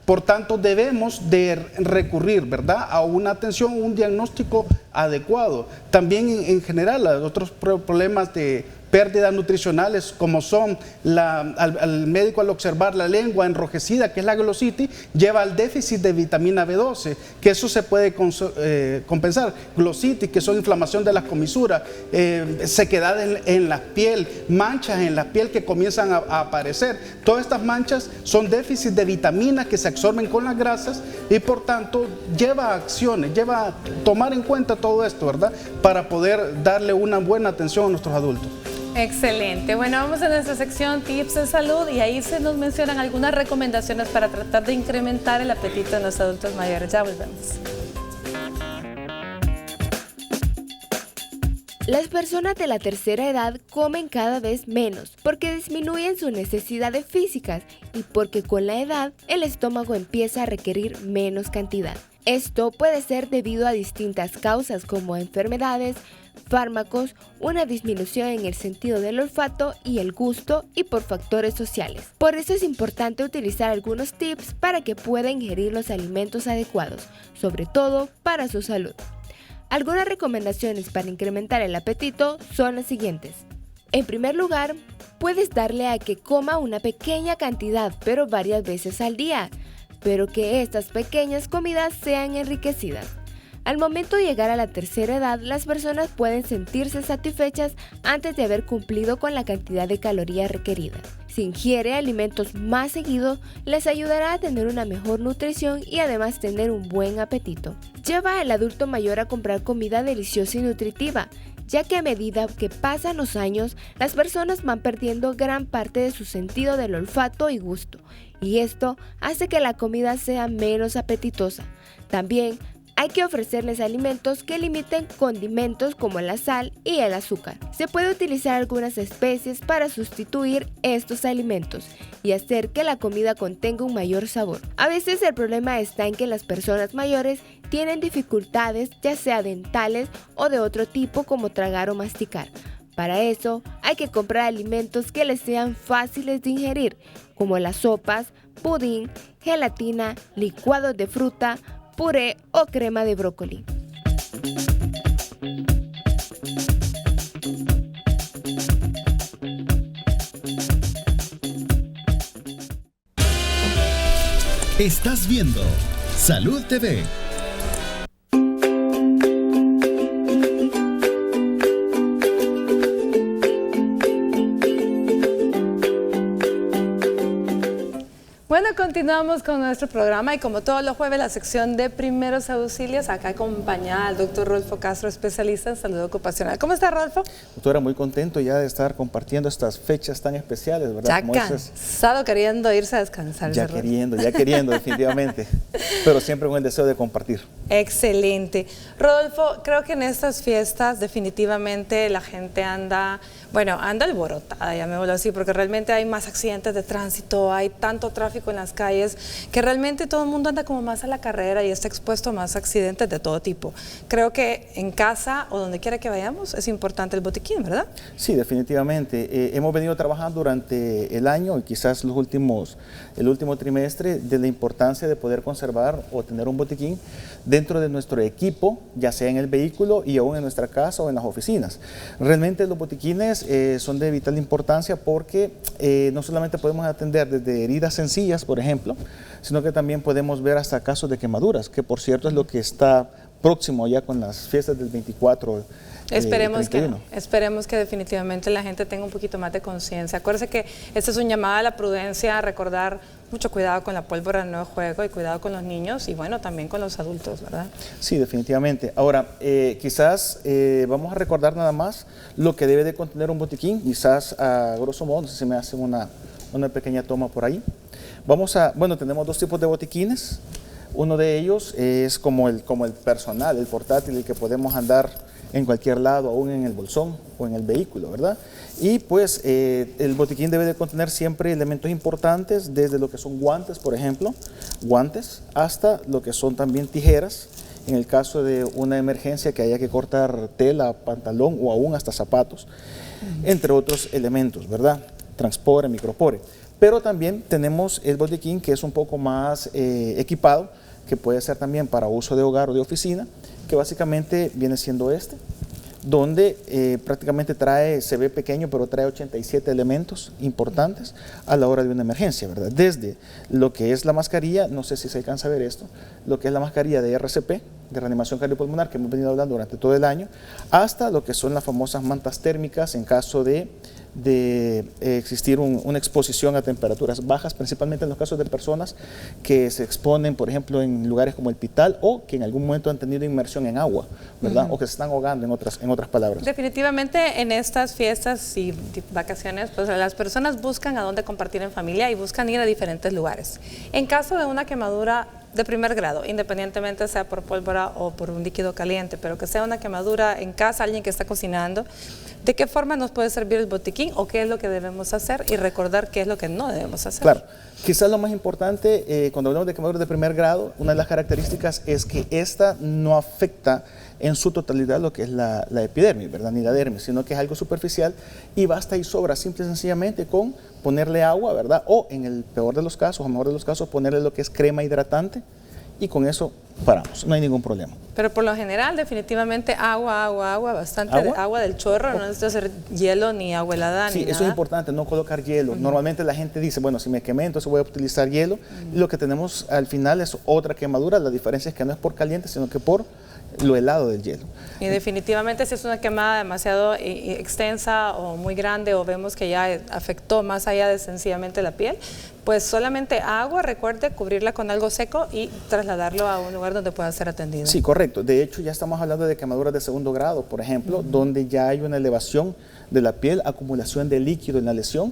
Speaker 3: Por tanto, debemos de recurrir, ¿verdad?, a una atención, un diagnóstico adecuado. También en general, otros problemas de pérdidas nutricionales como son al médico al observar la lengua enrojecida, que es la glositis, lleva al déficit de vitamina B12, que eso se puede compensar. Glositis, que son inflamación de las comisuras, sequedad en la piel, manchas en la piel que comienzan a aparecer. Todas estas manchas son déficit de vitaminas que se absorben con las grasas y por tanto lleva a acciones, lleva a tomar en cuenta todo esto, ¿verdad?, para poder darle una buena atención a nuestros adultos.
Speaker 1: Excelente. Bueno, vamos a nuestra sección Tips de Salud y ahí se nos mencionan algunas recomendaciones para tratar de incrementar el apetito en los adultos mayores. Ya volvemos.
Speaker 2: Las personas de la tercera edad comen cada vez menos porque disminuyen sus necesidades físicas y porque con la edad el estómago empieza a requerir menos cantidad. Esto puede ser debido a distintas causas como enfermedades, fármacos, una disminución en el sentido del olfato y el gusto y por factores sociales. Por eso es importante utilizar algunos tips para que pueda ingerir los alimentos adecuados, sobre todo para su salud. Algunas recomendaciones para incrementar el apetito son las siguientes. En primer lugar, puedes darle a que coma una pequeña cantidad, pero varias veces al día, pero que estas pequeñas comidas sean enriquecidas. Al momento de llegar a la tercera edad, las personas pueden sentirse satisfechas antes de haber cumplido con la cantidad de calorías requeridas. Si ingiere alimentos más seguido, les ayudará a tener una mejor nutrición y además tener un buen apetito. Lleva al adulto mayor a comprar comida deliciosa y nutritiva, ya que a medida que pasan los años, las personas van perdiendo gran parte de su sentido del olfato y gusto, y esto hace que la comida sea menos apetitosa. También hay que ofrecerles alimentos que limiten condimentos como la sal y el azúcar. Se puede utilizar algunas especies para sustituir estos alimentos y hacer que la comida contenga un mayor sabor. A veces el problema está en que las personas mayores tienen dificultades, ya sea dentales o de otro tipo como tragar o masticar. Para eso hay que comprar alimentos que les sean fáciles de ingerir, como las sopas, pudín, gelatina, licuados de fruta, puré o crema de brócoli.
Speaker 6: Estás viendo Salud TV.
Speaker 1: Bueno, continuamos con nuestro programa y como todos los jueves la sección de primeros auxilios, acá acompañada al doctor Rodolfo Castro, especialista en salud ocupacional. ¿Cómo está, Rodolfo?
Speaker 13: Doctora, muy contento ya de estar compartiendo estas fechas tan especiales, ¿verdad?
Speaker 1: Ya cansado, queriendo irse a descansar.
Speaker 13: Ya queriendo, definitivamente, pero siempre con el deseo de compartir.
Speaker 1: Excelente. Rodolfo, creo que en estas fiestas definitivamente la gente anda alborotada, llamémoslo así, porque realmente hay más accidentes de tránsito, hay tanto tráfico en las calles, que realmente todo el mundo anda como más a la carrera y está expuesto a más accidentes de todo tipo. Creo que en casa o donde quiera que vayamos es importante el botiquín, ¿verdad?
Speaker 13: Sí, definitivamente. Hemos venido trabajando durante el año y quizás el último trimestre de la importancia de poder conservar o tener un botiquín dentro de nuestro equipo, ya sea en el vehículo y aún en nuestra casa o en las oficinas. Realmente los botiquines son de vital importancia porque no solamente podemos atender desde heridas sencillas, por ejemplo, sino que también podemos ver hasta casos de quemaduras, que por cierto es lo que está próximo ya con las fiestas del 24.
Speaker 1: Esperemos que definitivamente la gente tenga un poquito más de conciencia. Acuérdense que este es un llamado a la prudencia, a recordar mucho cuidado con la pólvora no de juego y cuidado con los niños y bueno, también con los adultos, ¿verdad?
Speaker 13: Sí, definitivamente. Ahora, quizás vamos a recordar nada más lo que debe de contener un botiquín, quizás a grosso modo, no sé si me hacen una pequeña toma por ahí. Tenemos dos tipos de botiquines. Uno de ellos es como el personal, el portátil, el que podemos andar en cualquier lado, aún en el bolsón o en el vehículo, ¿verdad? Y pues el botiquín debe de contener siempre elementos importantes, desde lo que son guantes, por ejemplo, hasta lo que son también tijeras, en el caso de una emergencia que haya que cortar tela, pantalón o aún hasta zapatos, entre otros elementos, ¿verdad? Transpore, micropore. Pero también tenemos el botiquín que es un poco más equipado, que puede ser también para uso de hogar o de oficina, que básicamente viene siendo donde prácticamente se ve pequeño, pero trae 87 elementos importantes a la hora de una emergencia, ¿verdad? Desde lo que es la mascarilla, no sé si se alcanza a ver esto, lo que es la mascarilla de RCP, de reanimación cardiopulmonar, que hemos venido hablando durante todo el año, hasta lo que son las famosas mantas térmicas en caso de existir una exposición a temperaturas bajas, principalmente en los casos de personas que se exponen, por ejemplo, en lugares como el Pital o que en algún momento han tenido inmersión en agua, ¿verdad? O que se están ahogando, en otras palabras.
Speaker 1: Definitivamente en estas fiestas y vacaciones, pues las personas buscan a dónde compartir en familia y buscan ir a diferentes lugares. En caso de una quemadura de primer grado, independientemente sea por pólvora o por un líquido caliente, pero que sea una quemadura en casa, alguien que está cocinando, ¿de qué forma nos puede servir el botiquín o qué es lo que debemos hacer y recordar qué es lo que no debemos hacer?
Speaker 13: Claro, quizás lo más importante cuando hablamos de quemaduras de primer grado, una de las características es que esta no afecta en su totalidad lo que es la epidermis, ¿verdad? Ni la dermis, sino que es algo superficial y basta y sobra simple y sencillamente con ponerle agua, ¿verdad? O en el peor de los casos, o mejor de los casos, ponerle lo que es crema hidratante y con eso paramos, no hay ningún problema.
Speaker 1: Pero por lo general, definitivamente agua, bastante agua del chorro, no necesita hacer hielo ni agua helada.
Speaker 13: Sí,
Speaker 1: ni
Speaker 13: eso
Speaker 1: nada.
Speaker 13: es importante, no colocar hielo. Normalmente la gente dice, bueno, si me quemé, entonces voy a utilizar hielo. Y lo que tenemos al final es otra quemadura, la diferencia es que no es por caliente, sino que por lo helado del hielo.
Speaker 1: Y definitivamente si es una quemada demasiado extensa o muy grande o vemos que ya afectó más allá de sencillamente la piel, pues solamente agua, recuerde cubrirla con algo seco y trasladarlo a un lugar donde pueda ser atendido.
Speaker 13: Sí, correcto. De hecho, ya estamos hablando de quemaduras de segundo grado, por ejemplo, donde ya hay una elevación de la piel, acumulación de líquido en la lesión.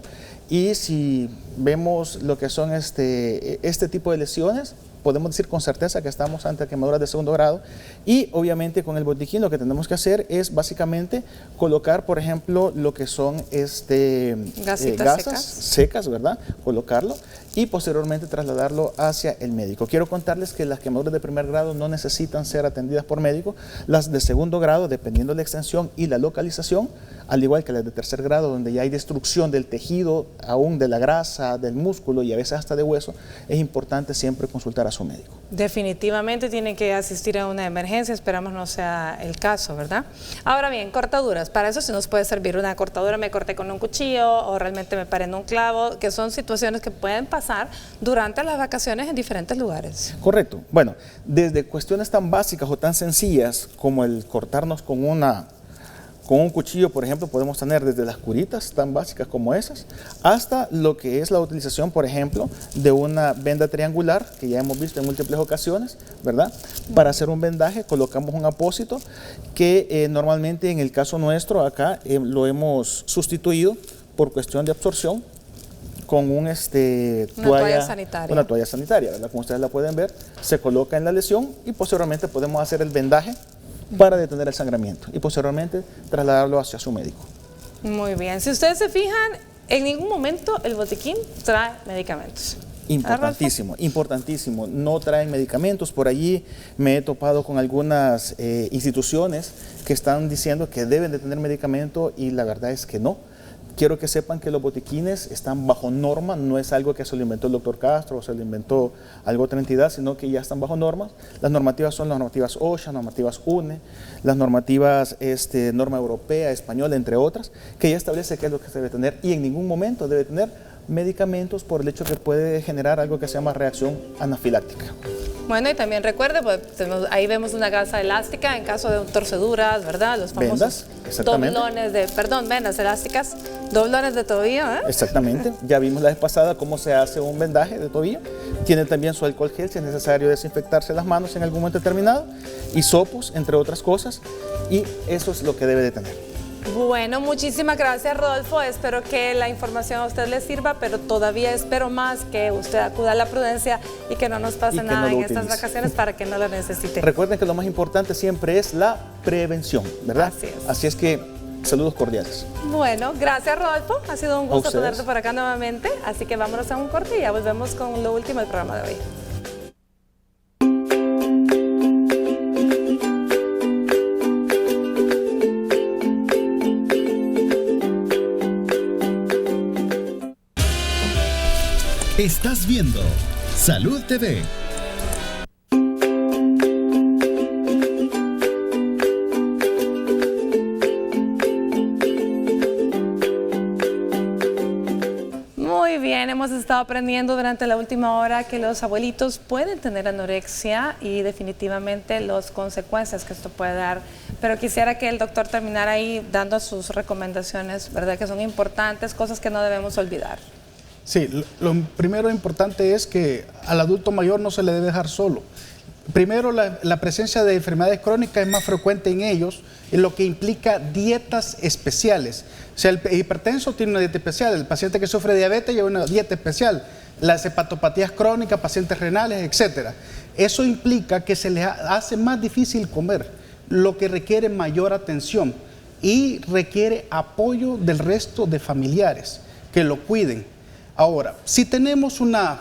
Speaker 13: Y si vemos lo que son este tipo de lesiones, podemos decir con certeza que estamos ante quemaduras de segundo grado y obviamente con el botiquín lo que tenemos que hacer es básicamente colocar, por ejemplo, lo que son gasas secas, ¿verdad? Colocarlo y posteriormente trasladarlo hacia el médico. Quiero contarles que las quemaduras de primer grado no necesitan ser atendidas por médico, las de segundo grado, dependiendo de la extensión y la localización, al igual que las de tercer grado, donde ya hay destrucción del tejido, aún de la grasa, del músculo y a veces hasta de hueso, es importante siempre consultar a su médico.
Speaker 1: Definitivamente tienen que asistir a una emergencia, esperamos no sea el caso, ¿verdad? Ahora bien, cortaduras, para eso sí nos puede servir una cortadura, me corté con un cuchillo o realmente me paré en un clavo, que son situaciones que pueden pasar durante las vacaciones en diferentes lugares.
Speaker 13: Correcto. Bueno, desde cuestiones tan básicas o tan sencillas como el cortarnos con Con un cuchillo, por ejemplo, podemos tener desde las curitas tan básicas como esas, hasta lo que es la utilización, por ejemplo, de una venda triangular, que ya hemos visto en múltiples ocasiones, ¿verdad? Para hacer un vendaje colocamos un apósito que normalmente en el caso nuestro acá lo hemos sustituido por cuestión de absorción con una toalla sanitaria, ¿verdad? Como ustedes la pueden ver, se coloca en la lesión y posteriormente podemos hacer el vendaje para detener el sangramiento y posteriormente trasladarlo hacia su médico.
Speaker 1: Muy bien. Si ustedes se fijan, en ningún momento el botiquín trae medicamentos.
Speaker 13: Importantísimo, importantísimo. No traen medicamentos. Por allí me he topado con algunas instituciones que están diciendo que deben de tener medicamento y la verdad es que no. Quiero que sepan que los botiquines están bajo norma, no es algo que se lo inventó el doctor Castro o se lo inventó alguna otra entidad, sino que ya están bajo normas. Las normativas son las normativas OSHA, normativas UNE, las normativas norma europea, española, entre otras, que ya establece qué es lo que se debe tener y en ningún momento debe tener medicamentos por el hecho que puede generar algo que se llama reacción anafiláctica.
Speaker 1: Bueno, y también recuerde, pues, ahí vemos una gasa elástica en caso de torceduras, ¿verdad? Los famosos
Speaker 13: vendas,
Speaker 1: vendas elásticas, doblones de tobillo, ¿eh?
Speaker 13: Exactamente. Ya vimos la vez pasada cómo se hace un vendaje de tobillo. Tiene también su alcohol gel si es necesario desinfectarse las manos en algún momento determinado, hisopos, entre otras cosas, y eso es lo que debe de tener.
Speaker 1: Bueno, muchísimas gracias, Rodolfo. Espero que la información a usted le sirva, pero todavía espero más que usted acuda a la prudencia y que no nos pase nada en estas vacaciones para que no lo necesite.
Speaker 13: Recuerden que lo más importante siempre es la prevención, ¿verdad?
Speaker 1: Así es.
Speaker 13: Así es que saludos cordiales.
Speaker 1: Bueno, gracias, Rodolfo. Ha sido un gusto tenerte por acá nuevamente. Así que vámonos a un corte y ya volvemos con lo último del programa de hoy.
Speaker 6: Estás viendo Salud TV.
Speaker 1: Muy bien, hemos estado aprendiendo durante la última hora que los abuelitos pueden tener anorexia y definitivamente las consecuencias que esto puede dar. Pero quisiera que el doctor terminara ahí dando sus recomendaciones, ¿verdad? Que son importantes, cosas que no debemos olvidar.
Speaker 3: Sí, lo primero importante es que al adulto mayor no se le debe dejar solo. Primero, la presencia de enfermedades crónicas es más frecuente en ellos, en lo que implica dietas especiales. O sea, el hipertenso tiene una dieta especial, el paciente que sufre diabetes lleva una dieta especial, las hepatopatías crónicas, pacientes renales, etc. Eso implica que se les hace más difícil comer, lo que requiere mayor atención y requiere apoyo del resto de familiares que lo cuiden. Ahora, si tenemos una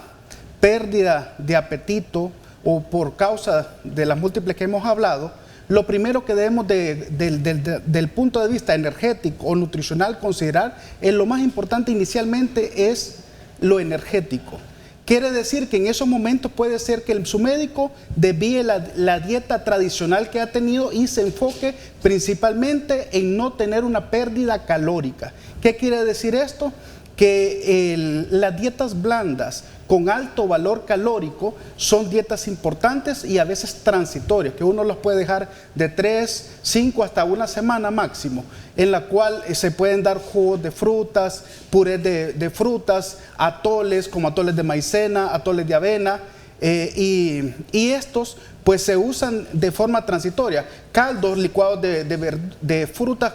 Speaker 3: pérdida de apetito o por causa de las múltiples que hemos hablado, lo primero que debemos del punto de vista energético o nutricional considerar es lo más importante inicialmente es lo energético. Quiere decir que en esos momentos puede ser que su médico desvíe la dieta tradicional que ha tenido y se enfoque principalmente en no tener una pérdida calórica. ¿Qué quiere decir esto? Que las dietas blandas con alto valor calórico son dietas importantes y a veces transitorias, que uno los puede dejar de 3, 5 hasta una semana máximo, en la cual se pueden dar jugos de frutas, purés de frutas, atoles como atoles de maicena, atoles de avena, y estos pues se usan de forma transitoria, caldos, licuados de frutas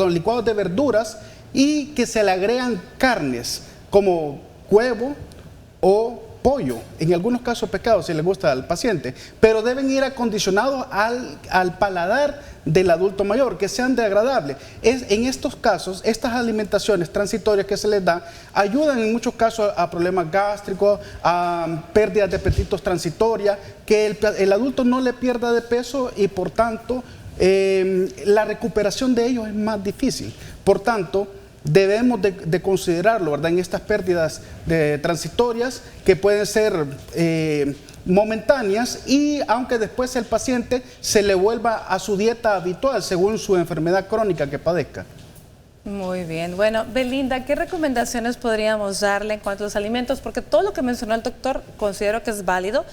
Speaker 3: licuados de verduras, y que se le agregan carnes como huevo o pollo, en algunos casos pescado si le gusta al paciente, pero deben ir acondicionados al paladar del adulto mayor, que sean de agradable. En estos casos, estas alimentaciones transitorias que se les da ayudan en muchos casos a problemas gástricos, a pérdidas de apetitos transitorias, que el adulto no le pierda de peso y por tanto la recuperación de ellos es más difícil. Por tanto, debemos de considerarlo, ¿verdad? En estas pérdidas transitorias que pueden ser momentáneas y aunque después el paciente se le vuelva a su dieta habitual según su enfermedad crónica que padezca.
Speaker 1: Muy bien. Bueno, Belinda, ¿qué recomendaciones podríamos darle en cuanto a los alimentos? Porque todo lo que mencionó el doctor considero que es válido,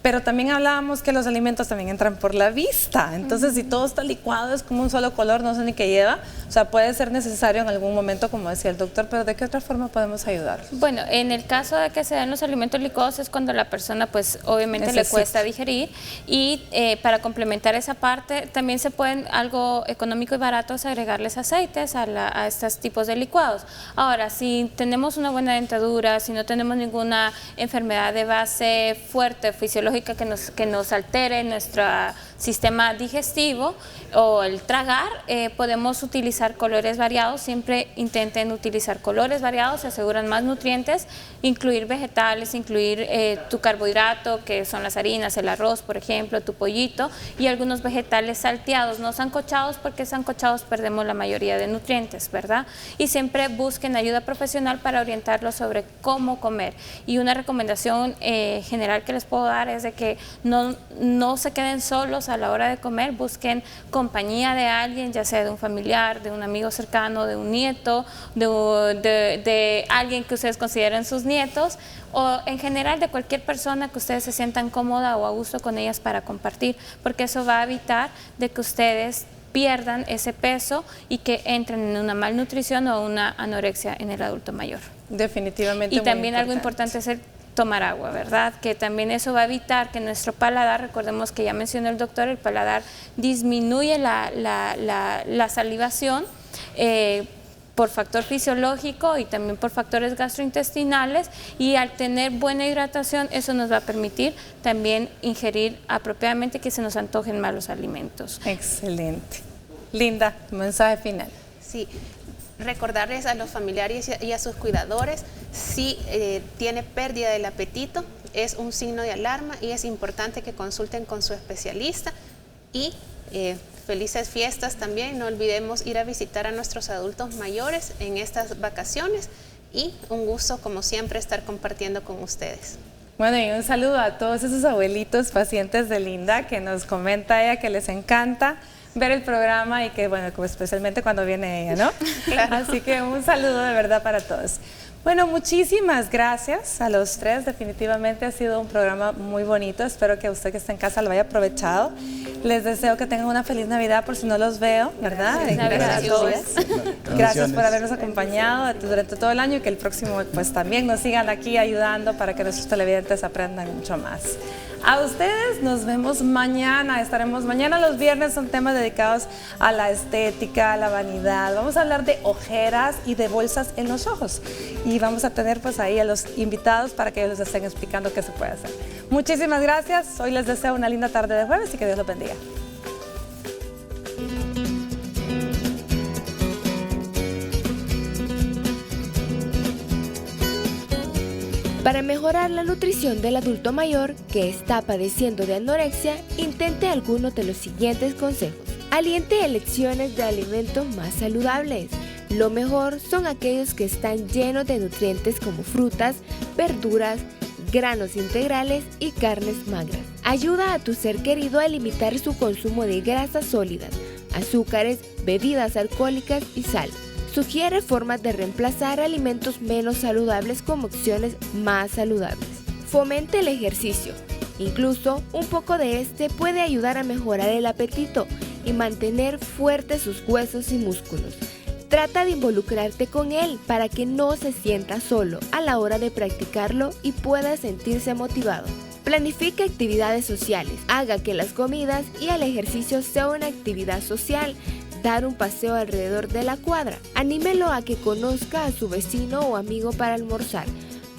Speaker 1: Pero también hablábamos que los alimentos también entran por la vista. Entonces, si todo está licuado, es como un solo color, no sé ni qué lleva. O sea, puede ser necesario en algún momento, como decía el doctor, pero ¿de qué otra forma podemos ayudar?
Speaker 4: Bueno, en el caso de que se den los alimentos licuados es cuando la persona, pues, obviamente le cuesta digerir. Y para complementar esa parte, también se pueden, algo económico y barato, es agregarles aceites a estos tipos de licuados. Ahora, si tenemos una buena dentadura, si no tenemos ninguna enfermedad de base fuerte, fisiológica, que nos altere nuestro sistema digestivo o el tragar, podemos utilizar colores variados. Siempre intenten utilizar colores variados, se aseguran más nutrientes, incluir vegetales, incluir tu carbohidrato, que son las harinas, el arroz, por ejemplo, tu pollito, y algunos vegetales salteados, no sancochados, porque sancochados perdemos la mayoría de nutrientes, ¿verdad? Y siempre busquen ayuda profesional para orientarlos sobre cómo comer. Y una recomendación general que les puedo dar es de que no se queden solos a la hora de comer, busquen compañía de alguien, ya sea de un familiar, de un amigo cercano, de un nieto, de alguien que ustedes consideren sus nietos, o en general de cualquier persona que ustedes se sientan cómoda o a gusto con ellas para compartir, porque eso va a evitar de que ustedes pierdan ese peso y que entren en una malnutrición o una anorexia en el adulto mayor.
Speaker 1: Definitivamente.
Speaker 4: Y también algo importante es tomar agua, ¿verdad? Que también eso va a evitar que nuestro paladar, recordemos que ya mencionó el doctor, el paladar disminuye la salivación por factor fisiológico y también por factores gastrointestinales, y al tener buena hidratación eso nos va a permitir también ingerir apropiadamente, que se nos antojen más los alimentos.
Speaker 1: Excelente. Linda, mensaje final.
Speaker 5: Sí. Recordarles a los familiares y a sus cuidadores, si tiene pérdida del apetito, es un signo de alarma y es importante que consulten con su especialista. Y felices fiestas también, no olvidemos ir a visitar a nuestros adultos mayores en estas vacaciones, y un gusto como siempre estar compartiendo con ustedes.
Speaker 1: Bueno, y un saludo a todos esos abuelitos pacientes de Linda, que nos comenta ella que les encanta ver el programa y que, bueno, especialmente cuando viene ella, ¿no? Claro. Así que un saludo de verdad para todos. Bueno, muchísimas gracias a los tres. Definitivamente ha sido un programa muy bonito. Espero que usted que está en casa lo haya aprovechado. Les deseo que tengan una feliz Navidad, por si no los veo, ¿verdad? Gracias a todos. Gracias por habernos acompañado durante todo el año, y que el próximo pues también nos sigan aquí ayudando para que nuestros televidentes aprendan mucho más. A ustedes nos vemos mañana. Estaremos mañana. Los viernes son temas dedicados a la estética, a la vanidad. Vamos a hablar de ojeras y de bolsas en los ojos. Y vamos a tener pues ahí a los invitados para que ellos les estén explicando qué se puede hacer. Muchísimas gracias. Hoy les deseo una linda tarde de jueves y que Dios los bendiga.
Speaker 2: Para mejorar la nutrición del adulto mayor que está padeciendo de anorexia, intente algunos de los siguientes consejos. Aliente elecciones de alimentos más saludables. Lo mejor son aquellos que están llenos de nutrientes como frutas, verduras, granos integrales y carnes magras. Ayuda a tu ser querido a limitar su consumo de grasas sólidas, azúcares, bebidas alcohólicas y sal. Sugiere formas de reemplazar alimentos menos saludables con opciones más saludables. Fomente el ejercicio. Incluso un poco de este puede ayudar a mejorar el apetito y mantener fuertes sus huesos y músculos. Trata de involucrarte con él para que no se sienta solo a la hora de practicarlo y pueda sentirse motivado. Planifique actividades sociales. Haga que las comidas y el ejercicio sea una actividad social. Dar un paseo alrededor de la cuadra. Anímelo a que conozca a su vecino o amigo para almorzar.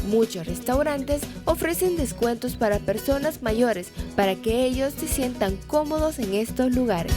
Speaker 2: Muchos restaurantes ofrecen descuentos para personas mayores para que ellos se sientan cómodos en estos lugares.